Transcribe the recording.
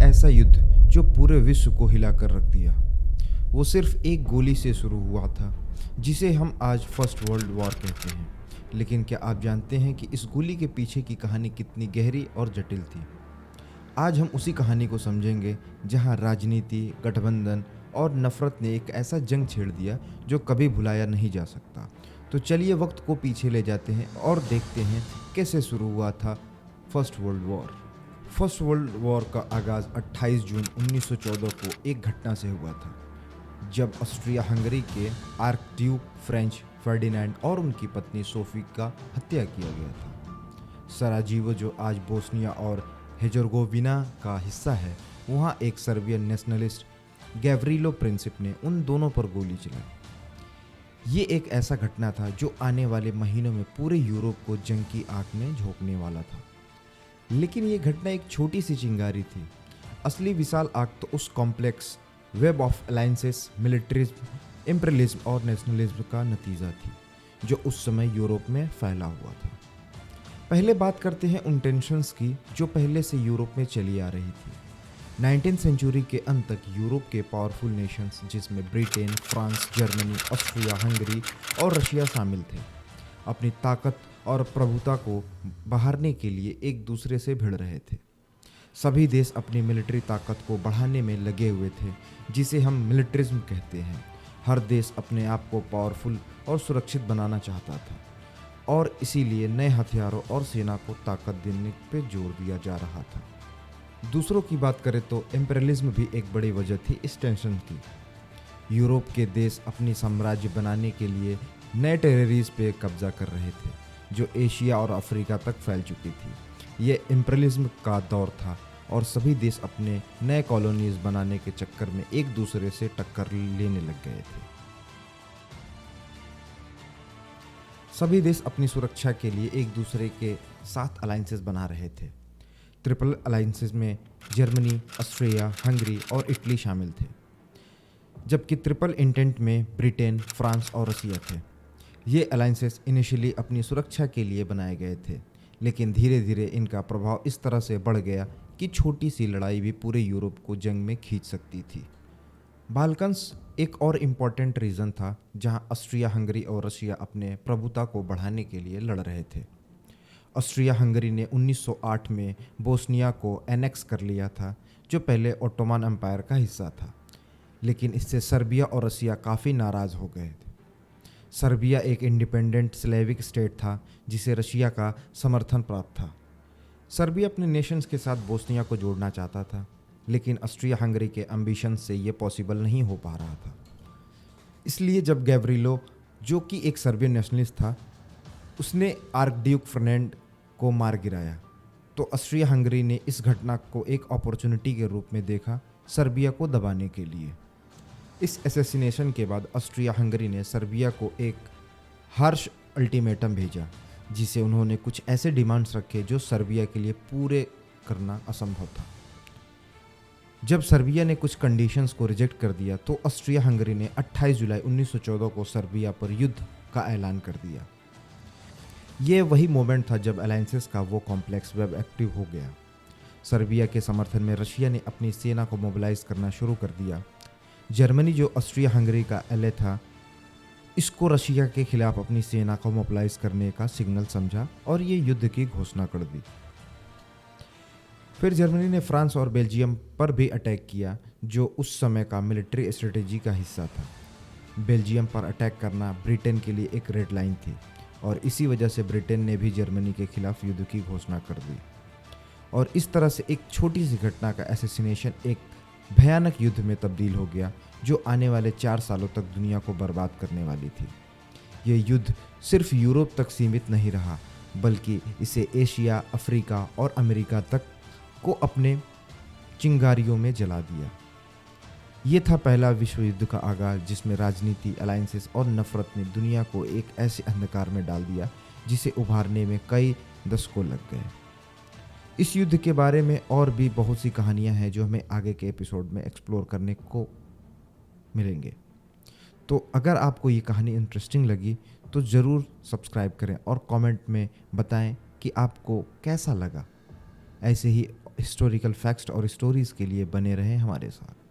ऐसा युद्ध जो पूरे विश्व को हिलाकर रख दिया। वो सिर्फ एक गोली से शुरू हुआ था, जिसे हम आज फर्स्ट वर्ल्ड वॉर कहते हैं। लेकिन क्या आप जानते हैं कि इस गोली के पीछे की कहानी कितनी गहरी और जटिल थी? आज हम उसी कहानी को समझेंगे, जहां राजनीति, गठबंधन और नफरत ने एक ऐसा जंग छेड़ दिया जो कभी भुलाया नहीं जा सकता। तो चलिए वक्त को पीछे ले जाते हैं और देखते हैं कैसे शुरू हुआ था first world war. First world war का आगाज़ 28 जून 1914 को एक घटना से हुआ था, जब ऑस्ट्रिया हंगरी के आर्कड्यूक फ्रेंच फर्डिनेंड और उनकी पत्नी सोफी का हत्या किया गया था। सराजीवो, जो आज बोस्निया और हेजरगोविना का हिस्सा है, वहाँ एक सर्बियन नेशनलिस्ट गैव्रिलो प्रिंसिप ने उन दोनों पर गोली चलाई। ये एक ऐसा घटना था जो आने वाले महीनों में पूरे यूरोप को जंग की आग में झोंकने वाला था। लेकिन ये घटना एक छोटी सी चिंगारी थी। असली विशाल आग तो उस complex web of alliances, militarism, imperialism और नेशनलिज्म का नतीजा थी, जो उस समय यूरोप में फैला हुआ था। पहले बात करते हैं उन टेंशन्स की जो पहले से यूरोप में चली आ रही थी। 19वीं सेंचुरी के अंत तक यूरोप के पावरफुल नेशंस, जिसमें Britain, France, Germany, Austria Hungary और रशिया शामिल थे, अपनी ताकत और प्रभुता को बहारने के लिए एक दूसरे से भिड़ रहे थे। सभी देश अपनी मिलिट्री ताकत को बढ़ाने में लगे हुए थे, जिसे हम मिलिट्रिज्म कहते हैं। हर देश अपने आप को पावरफुल और सुरक्षित बनाना चाहता था, और इसीलिए नए हथियारों और सेना को ताकत देने पर जोर दिया जा रहा था। दूसरों की बात करें तो इम्पीरियलिज्म भी एक बड़ी वजह थी इस टेंशन की। यूरोप के देश अपनी साम्राज्य बनाने के लिए नए टेरिटरीज पे कब्जा कर रहे थे, जो एशिया और अफ्रीका तक फैल चुकी थी। ये इम्पीरियलिज्म का दौर था और सभी देश अपने नए कॉलोनीज बनाने के चक्कर में एक दूसरे से टक्कर लेने लग गए थे। सभी देश अपनी सुरक्षा के लिए एक दूसरे के साथ अलायंसेस बना रहे थे। ट्रिपल अलायंसेस में जर्मनी, ऑस्ट्रिया, हंगरी और इटली शामिल थे, जबकि ट्रिपल इंटेंट में ब्रिटेन, फ्रांस और रशिया थे। ये अलायंसेस इनिशियली अपनी सुरक्षा के लिए बनाए गए थे, लेकिन धीरे धीरे इनका प्रभाव इस तरह से बढ़ गया कि छोटी सी लड़ाई भी पूरे यूरोप को जंग में खींच सकती थी। बाल्कन्स एक और इम्पॉर्टेंट रीजन था, जहां ऑस्ट्रिया हंगरी और रशिया अपने प्रभुता को बढ़ाने के लिए लड़ रहे थे। ऑस्ट्रिया हंगरी ने 1908 में बोस्निया को एनेक्स कर लिया था, जो पहले ओटोमन एम्पायर का हिस्सा था। लेकिन इससे सर्बिया और रशिया काफ़ी नाराज़ हो गए थे। सर्बिया एक इंडिपेंडेंट स्लेविक स्टेट था, जिसे रशिया का समर्थन प्राप्त था। सर्बिया अपने नेशंस के साथ बोस्निया को जोड़ना चाहता था, लेकिन ऑस्ट्रिया हंगरी के एम्बिशन से ये पॉसिबल नहीं हो पा रहा था। इसलिए जब गैव्रिलो, जो कि एक सर्बियन नेशनलिस्ट था, उसने आर्कड्यूक फर्डिनेंड को मार गिराया, तो ऑस्ट्रिया हंगरी ने इस घटना को एक अपॉर्चुनिटी के रूप में देखा सर्बिया को दबाने के लिए। इस असैसिनेशन के बाद ऑस्ट्रिया हंगरी ने सर्बिया को एक हार्श अल्टीमेटम भेजा, जिसे उन्होंने कुछ ऐसे डिमांड्स रखे जो सर्बिया के लिए पूरे करना असंभव था। जब सर्बिया ने कुछ कंडीशंस को रिजेक्ट कर दिया, तो ऑस्ट्रिया हंगरी ने 28 जुलाई 1914 को सर्बिया पर युद्ध का ऐलान कर दिया। ये वही मोमेंट था जब अलायंसेस का वो कॉम्प्लेक्स वेब एक्टिव हो गया। सर्बिया के समर्थन में रशिया ने अपनी सेना को मोबिलाइज करना शुरू कर दिया। जर्मनी, जो ऑस्ट्रिया हंगरी का एले था, इसको रशिया के खिलाफ अपनी सेना को मोबिलाइज करने का सिग्नल समझा और ये युद्ध की घोषणा कर दी। फिर जर्मनी ने फ्रांस और बेल्जियम पर भी अटैक किया, जो उस समय का मिलिट्री स्ट्रेटेजी का हिस्सा था। बेल्जियम पर अटैक करना ब्रिटेन के लिए एक रेड लाइन थी, और इसी वजह से ब्रिटेन ने भी जर्मनी के खिलाफ युद्ध की घोषणा कर दी। और इस तरह से एक छोटी सी घटना का असैसिनेशन एक भयानक युद्ध में तब्दील हो गया, जो आने वाले 4 सालों तक दुनिया को बर्बाद करने वाली थी। ये युद्ध सिर्फ यूरोप तक सीमित नहीं रहा, बल्कि इसे एशिया, अफ्रीका और अमेरिका तक को अपने चिंगारियों में जला दिया। ये था पहला विश्व युद्ध का आगाज, जिसमें राजनीति, अलायंसेस और नफरत ने दुनिया को एक ऐसे अंधकार में डाल दिया जिसे उभारने में कई दशकों लग गए। इस युद्ध के बारे में और भी बहुत सी कहानियां हैं जो हमें आगे के एपिसोड में एक्सप्लोर करने को मिलेंगे। तो अगर आपको ये कहानी इंटरेस्टिंग लगी तो ज़रूर सब्सक्राइब करें और कमेंट में बताएं कि आपको कैसा लगा। ऐसे ही हिस्टोरिकल फैक्ट्स और स्टोरीज़ के लिए बने रहें हमारे साथ।